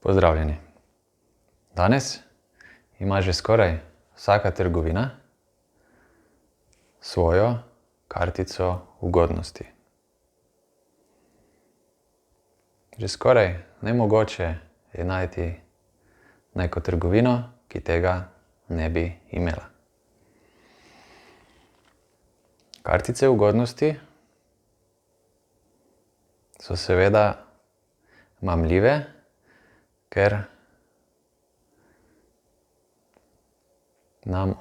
Pozdravljeni. Danes ima že skoraj vsaka trgovina svojo kartico ugodnosti. Že skoraj nemogoče je najti neko trgovino, ki tega ne bi imela. Kartice ugodnosti so seveda mamljive, ker nam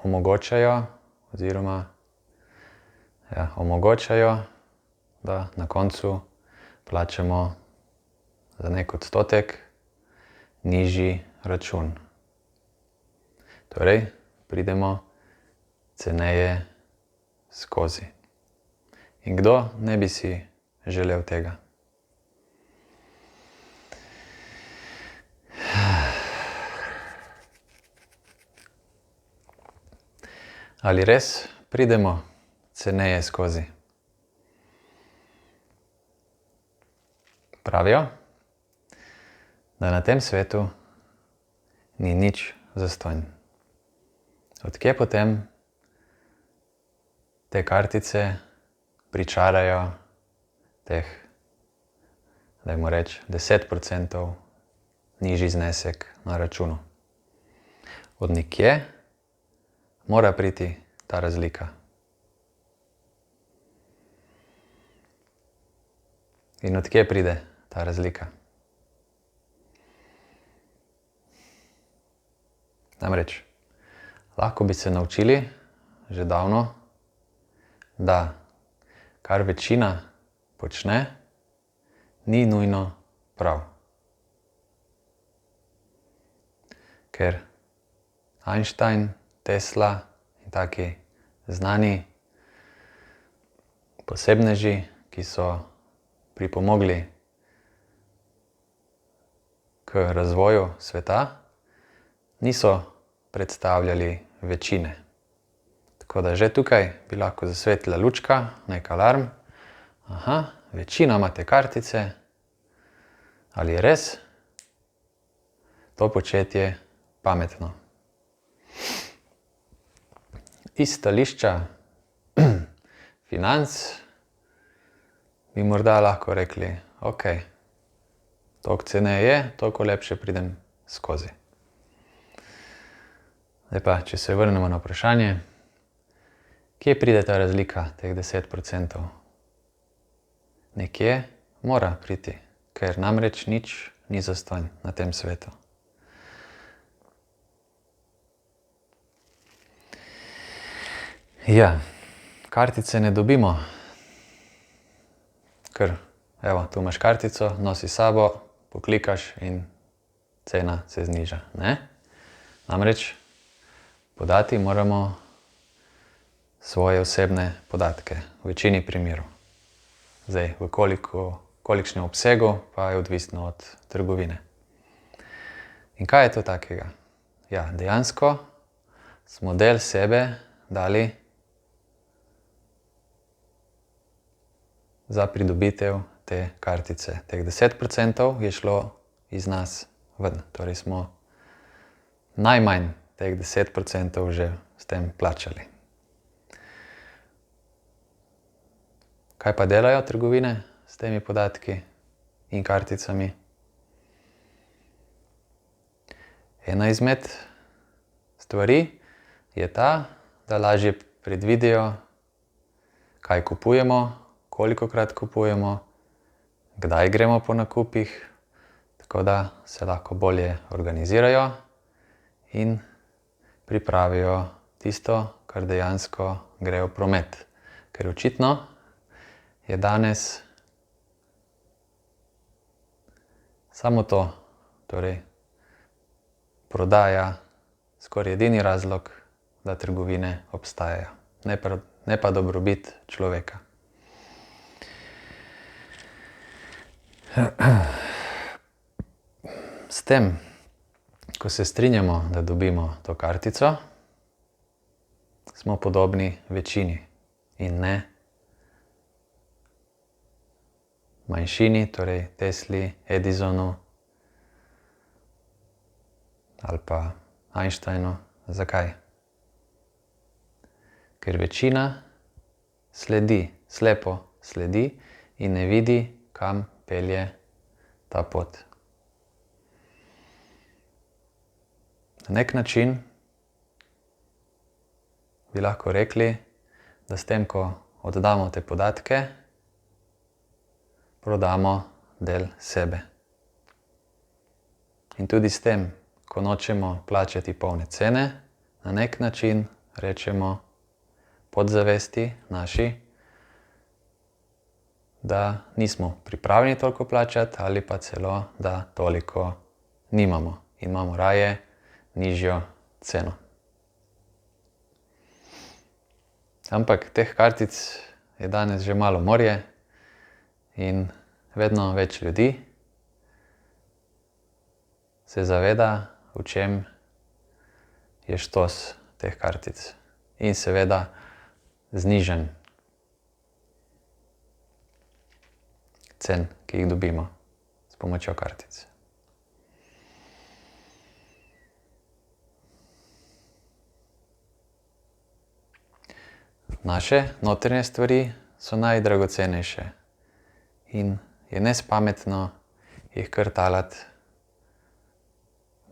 omogočajo da na koncu plačamo za nek odstotek nižji račun. Torej, pridemo ceneje skozi. In kdo ne bi si želel tega? Ali res pridemo ceneje skozi? Pravijo, da na tem svetu ni nič zastonj. Od kje potem te kartice pričarajo teh, dajmo reči, 10% nižji znesek na računu? Od nikje mora priti ta razlika. In od kje pride ta razlika? Namreč, lahko bi se naučili že davno, da kar večina počne, ni nujno prav. Ker Einstein, Tesla in taki znani posebneži, ki so pripomogli k razvoju sveta, niso predstavljali večine. Tako da že tukaj bi lahko zasvetila lučka, nek alarm. Aha, večina ima te kartice. Ali je res to početje pametno? Iz stališča financ bi morda lahko rekli, ok, toliko ceneje je, toliko lepše pridem skozi. Zdaj pa, če se vrnemo na vprašanje, kje pride ta razlika, teh 10%? Nekje mora priti, ker namreč nič ni zastonj na tem svetu. Ja, kartice ne dobimo, ker evo, tu imaš kartico, nosi s sabo, poklikaš in cena se zniža, ne? Namreč podati moramo svoje osebne podatke, v večini primerov. Zdaj, v kolikšnem obsegu pa je odvisno od trgovine. In kaj je to takega? Ja, dejansko smo del sebe dali za pridobitev te kartice. Teh 10% je šlo iz nas ven. Torej smo najmanj teh 10% že s tem plačali. Kaj pa delajo trgovine s temi podatki in karticami? Ena izmed stvari je ta, da lažje predvidijo, kaj kupujemo, kolikokrat kupujemo, kdaj gremo po nakupih, tako da se lahko bolje organizirajo in pripravijo tisto, kar dejansko gre v promet. Ker očitno je danes samo to, torej prodaja, skoraj edini razlog, da trgovine obstajajo, ne pa dobrobit človeka. S tem, ko se strinjamo, da dobimo to kartico, smo podobni večini in ne manjšini, torej Tesli, Edisonu, ali pa Einsteinu. Zakaj? Ker večina slepo sledi in ne vidi, kam pelje ta pot. Na nek način bi lahko rekli, da s tem, ko oddamo te podatke, prodamo del sebe. In tudi s tem, ko nočemo plačati polne cene, na nek način rečemo podzavesti naši, da nismo pripravljeni toliko plačati ali pa celo, da toliko nimamo. Imamo raje nižjo ceno. Ampak teh kartic je danes že malo morje in vedno več ljudi se zaveda, v čem je štos teh kartic. In seveda znižanj cen, ki jih dobimo s pomočjo kartic. Naše notranje stvari so najdragocenejše in je nespametno jih kar talati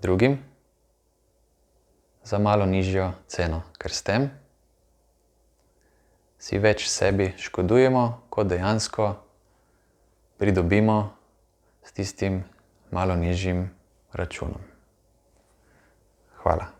drugim za malo nižjo ceno, ker s tem si več sebi škodujemo, kot dejansko pridobimo s tistim malo nižjim računom. Hvala.